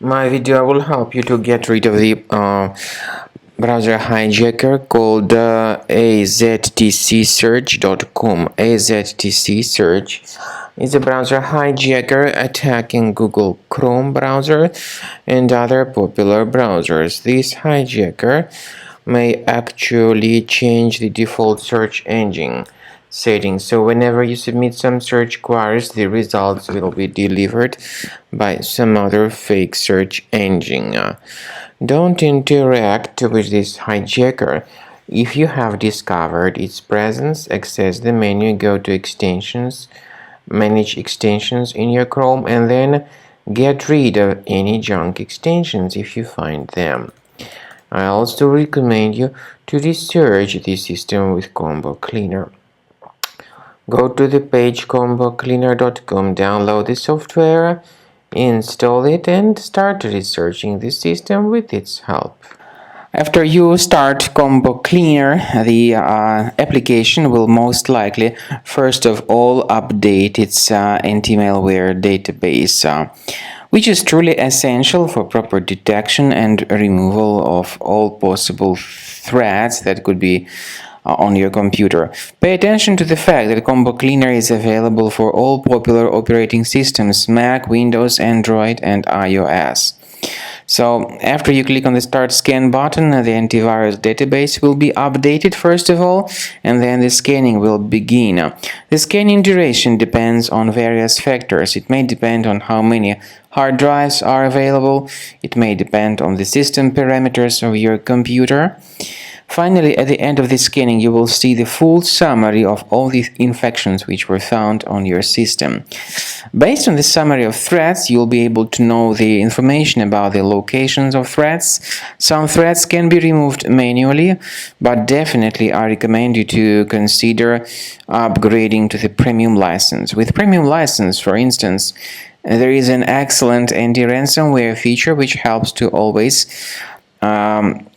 My video will help you to get rid of the browser hijacker called aztcsearch.com. Aztcsearch is a browser hijacker attacking Google Chrome browser and other popular browsers. This hijacker may actually change the default search engine settings, so whenever you submit some search queries, the results will be delivered by some other fake search engine. Don't interact with this hijacker. If you have discovered its presence, access the menu, go to extensions, manage extensions in your Chrome, and then get rid of any junk extensions if you find them. I also recommend you to research this system with Combo Cleaner. Go to the page combocleaner.com, download the software, install it, and start researching the system with its help. After you start Combo Cleaner, the application will most likely first of all update its anti-malware database, which is truly essential for proper detection and removal of all possible threats that could be on your computer. Pay attention to the fact that Combo Cleaner is available for all popular operating systems: Mac, Windows, Android, and iOS. So after you click on the Start Scan button, the antivirus database will be updated first of all, and then the scanning will begin. The scanning duration depends on various factors. It may depend on how many hard drives are available. It may depend on the system parameters of your computer. Finally, at the end of the scanning, you will see the full summary of all the infections which were found on your system. Based on the summary of threats, you'll be able to know the information about the locations of threats. Some threats can be removed manually, but definitely I recommend you to consider upgrading to the premium license. With premium license, for instance, there is an excellent anti-ransomware feature which helps to always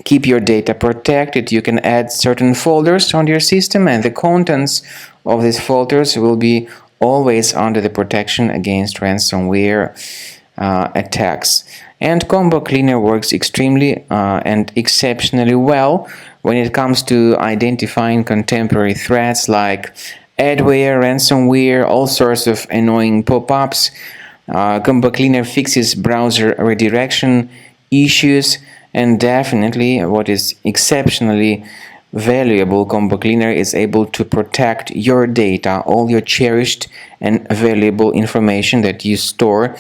keep your data protected. You can add certain folders on your system, and the contents of these folders will be always under the protection against ransomware attacks. And Combo Cleaner works extremely and exceptionally well when it comes to identifying contemporary threats like adware, ransomware, all sorts of annoying pop-ups. Combo Cleaner fixes browser redirection issues. And definitely, what is exceptionally valuable, Combo Cleaner is able to protect your data, all your cherished and valuable information that you store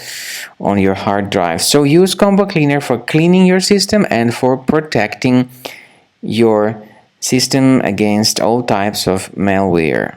on your hard drive. So use Combo Cleaner for cleaning your system and for protecting your system against all types of malware.